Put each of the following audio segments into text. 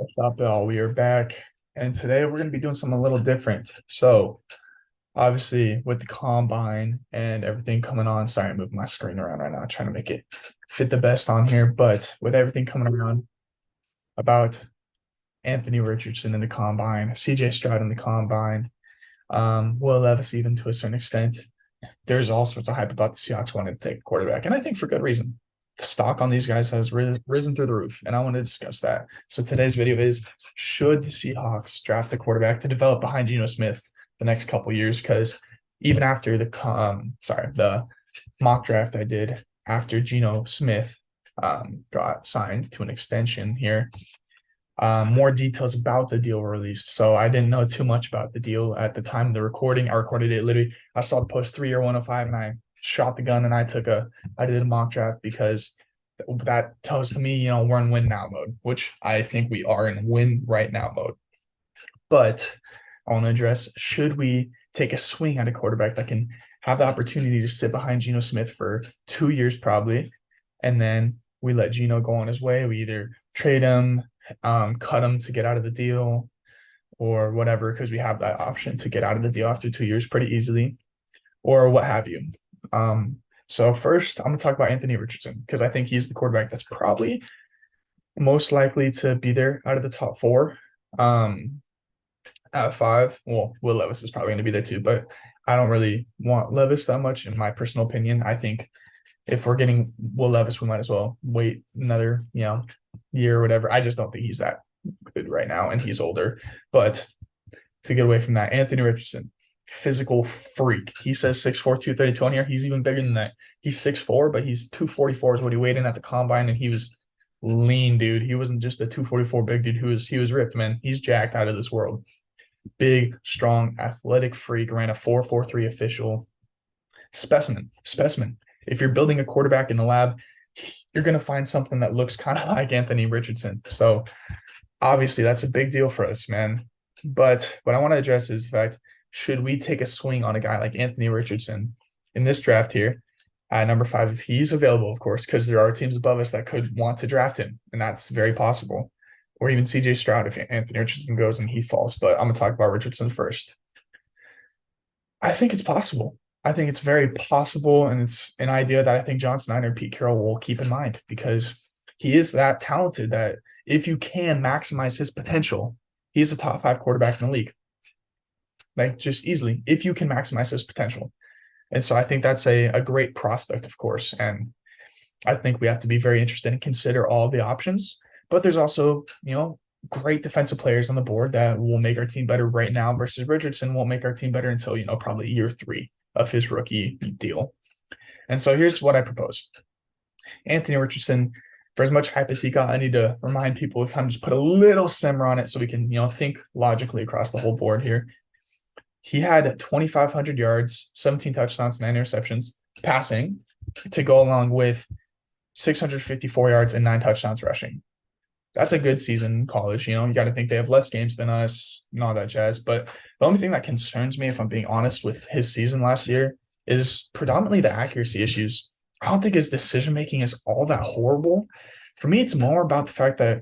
What's up, y'all? We are back, and today we're going to be doing something a little different. So, obviously, with the combine and everything coming on, sorry, I'm moving my screen around right now, trying to make it fit the best on here. But with everything coming around about Anthony Richardson in the combine, CJ Stroud in the combine, Will Levis, even to a certain extent, there's all sorts of hype about the Seahawks wanting to take a quarterback, and I think for good reason. The stock on these guys has risen through the roof, and I want to discuss that. So today's video is: should the Seahawks draft a quarterback to develop behind Geno Smith the next couple years? Because even after the mock draft I did after Geno Smith got signed to an extension here, more details about the deal were released. So I didn't know too much about the deal at the time of the recording. I recorded it literally. I saw the post 3-year 105 and I shot the gun and I did a mock draft because that tells to me, we're in win now mode, which I think we are in win right now mode. But I want to address, should we take a swing at a quarterback that can have the opportunity to sit behind Geno Smith for 2 years probably, and then we let Geno go on his way. We either trade him, cut him to get out of the deal, or whatever, because we have that option to get out of the deal after 2 years pretty easily, or what have you. So first, I'm going to talk about Anthony Richardson because I think he's the quarterback that's probably most likely to be there out of the top four. Out of five, well, Will Levis is probably going to be there too, but I don't really want Levis that much, in my personal opinion. I think if we're getting Will Levis, we might as well wait another, year or whatever. I just don't think he's that good right now, and he's older. But to get away from that, Anthony Richardson, physical freak. He says 6'4", 232 on here. He's even bigger than that. He's 6'4", but he's 244 is what he weighed in at the combine, and he was lean, dude. He wasn't just a 244 big dude. He was ripped, man. He's jacked out of this world. Big, strong, athletic freak. Ran a 4.43 official. Specimen. If you're building a quarterback in the lab, you're going to find something that looks kind of like Anthony Richardson. So obviously that's a big deal for us, man. But what I want to address is the fact, should we take a swing on a guy like Anthony Richardson in this draft here at number 5, if he's available, of course, because there are teams above us that could want to draft him, and that's very possible. Or even CJ Stroud if Anthony Richardson goes and he falls. But I'm going to talk about Richardson first. I think it's possible. I think it's very possible, and it's an idea that I think John Snyder and Pete Carroll will keep in mind because he is that talented that if you can maximize his potential, he's a top 5 quarterback in the league. Like, just easily, if you can maximize his potential. And so I think that's a great prospect, of course. And I think we have to be very interested and consider all the options. But there's also, great defensive players on the board that will make our team better right now versus Richardson won't make our team better until, probably year 3 of his rookie deal. And so here's what I propose. Anthony Richardson, for as much hype as he got, I need to remind people to kind of just put a little simmer on it so we can, think logically across the whole board here. He had 2,500 yards, 17 touchdowns, 9 interceptions passing to go along with 654 yards and 9 touchdowns rushing. That's a good season in college. You got to think they have less games than us and all that jazz. But the only thing that concerns me, if I'm being honest, with his season last year is predominantly the accuracy issues. I don't think his decision making is all that horrible. For me, it's more about the fact that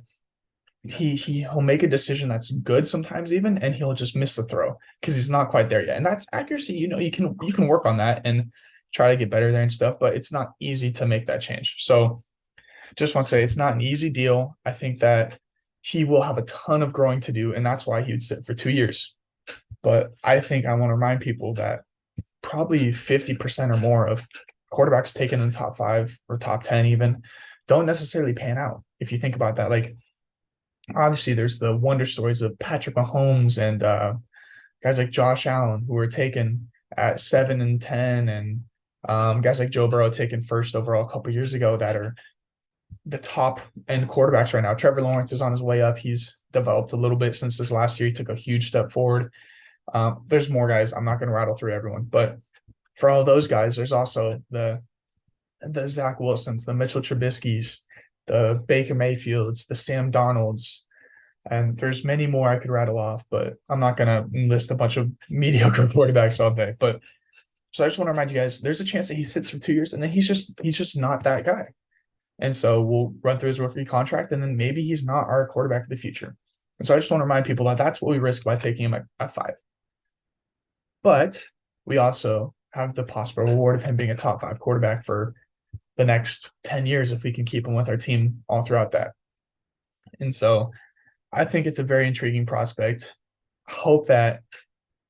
he'll make a decision that's good sometimes even, and he'll just miss the throw because he's not quite there yet. And that's accuracy. You can work on that and try to get better there and stuff, but it's not easy to make that change. So just want to say it's not an easy deal. I think that he will have a ton of growing to do, and that's why he would sit for 2 years. But I think I want to remind people that probably 50% or more of quarterbacks taken in the top 5 or top 10 even don't necessarily pan out. If you think about that, like obviously there's the wonder stories of Patrick Mahomes and guys like Josh Allen who were taken at 7 and 10, and guys like Joe Burrow taken first overall a couple years ago that are the top end quarterbacks right now. Trevor Lawrence is on his way up. He's developed a little bit since this last year. He took a huge step forward. There's more guys. I'm not going to rattle through everyone, but for all those guys, there's also the Zach Wilsons, the Mitchell Trubisky's, the Baker Mayfields, the Sam Darnolds, and there's many more I could rattle off, but I'm not going to list a bunch of mediocre quarterbacks all day. But so I just want to remind you guys, there's a chance that he sits for 2 years and then he's just not that guy. And so we'll run through his rookie contract, and then maybe he's not our quarterback of the future. And so I just want to remind people that that's what we risk by taking him at 5. But we also have the possible reward of him being a top 5 quarterback for the next 10 years if we can keep him with our team all throughout that. And so I think it's a very intriguing prospect. Hope that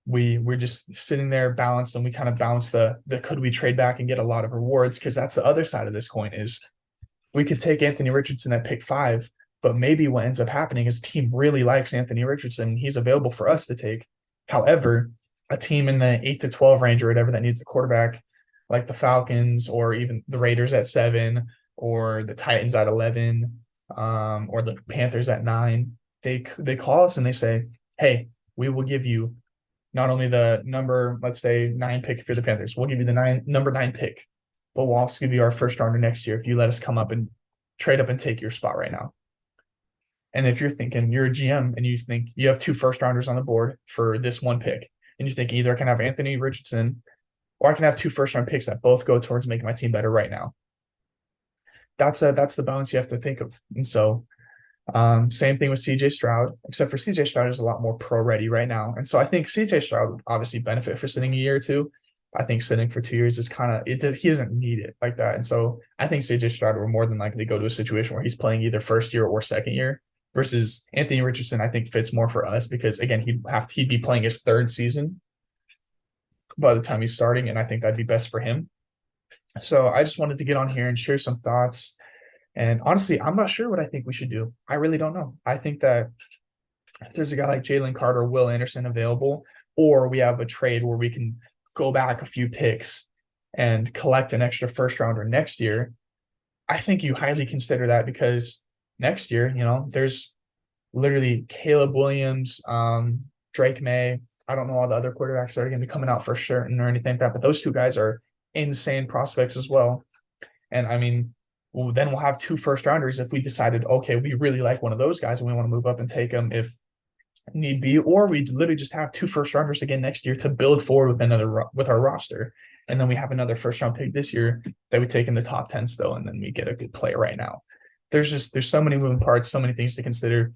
we're just sitting there balanced and we kind of balance the could we trade back and get a lot of rewards, because that's the other side of this coin is we could take Anthony Richardson at pick 5, but maybe what ends up happening is the team really likes Anthony Richardson. He's available for us to take. However, a team in the 8 to 12 range or whatever that needs a quarterback, like the Falcons or even the Raiders at 7 or the Titans at 11, or the Panthers at 9, they call us and they say, hey, we will give you not only the number, let's say 9 pick if you're the Panthers, we'll give you the number 9 pick, but we'll also give you our first rounder next year if you let us come up and trade up and take your spot right now. And if you're thinking you're a GM and you think you have 2 first rounders on the board for this 1 pick, and you think either I can have Anthony Richardson or I can have 2 first round picks that both go towards making my team better right now. That's the balance you have to think of. And so same thing with CJ Stroud, except for CJ Stroud is a lot more pro ready right now. And so I think CJ Stroud would obviously benefit for sitting a year or two. I think sitting for 2 years is kind of he doesn't need it like that. And so I think CJ Stroud will more than likely go to a situation where he's playing either first year or second year, versus Anthony Richardson, I think fits more for us because again, he'd be playing his 3rd season by the time he's starting, and I think that'd be best for him. So I just wanted to get on here and share some thoughts. And honestly, I'm not sure what I think we should do. I really don't know. I think that if there's a guy like Jalen Carter, Will Anderson available, or we have a trade where we can go back a few picks and collect an extra first rounder next year, I think you highly consider that, because next year, there's literally Caleb Williams, Drake May. I don't know all the other quarterbacks that are going to be coming out for certain or anything like that, but those 2 guys are insane prospects as well. And I mean, then we'll have 2 first rounders if we decided, okay, we really like one of those guys and we want to move up and take them if need be, or we literally just have 2 first rounders again next year to build forward with our roster. And then we have another first round pick this year that we take in the top 10 still, and then we get a good player right now. There's so many moving parts, so many things to consider.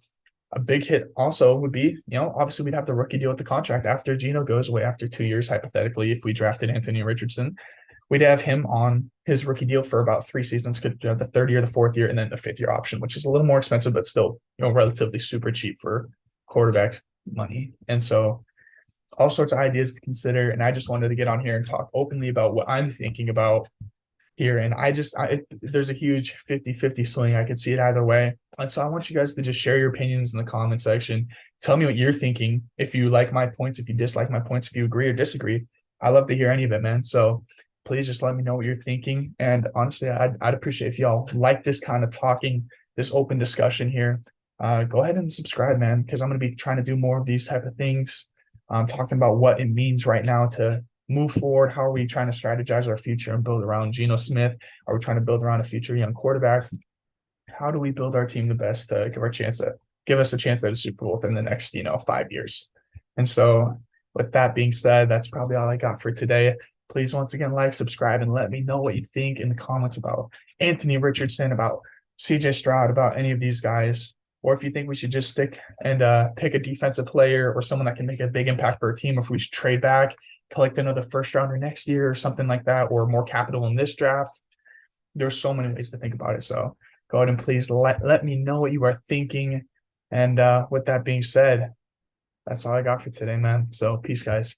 A big hit also would be, obviously we'd have the rookie deal with the contract after Geno goes away after 2 years, hypothetically, if we drafted Anthony Richardson. We'd have him on his rookie deal for about 3 seasons, could have the 3rd year, the 4th year, and then the 5th year option, which is a little more expensive, but still, relatively super cheap for quarterback money. And so all sorts of ideas to consider. And I just wanted to get on here and talk openly about what I'm thinking about here. And there's a huge 50-50 swing. I could see it either way. And so I want you guys to just share your opinions in the comment section. Tell me what you're thinking. If you like my points, if you dislike my points, if you agree or disagree, I love to hear any of it, man. So please just let me know what you're thinking. And honestly, I'd appreciate if y'all like this kind of talking, this open discussion here. Go ahead and subscribe, man, because I'm going to be trying to do more of these type of things. Talking about what it means right now to move forward. How are we trying to strategize our future and build around Geno Smith? Are we trying to build around a future young quarterback? How do we build our team the best to give us a chance at a Super Bowl within the next, 5 years? And so with that being said, that's probably all I got for today. Please, once again, like, subscribe, and let me know what you think in the comments about Anthony Richardson, about CJ Stroud, about any of these guys. Or if you think we should just stick and pick a defensive player or someone that can make a big impact for our team, if we should trade back, collect another first rounder next year or something like that, or more capital in this draft. There's so many ways to think about it. So go ahead and please let me know what you are thinking. And with that being said, that's all I got for today, man. So peace, guys.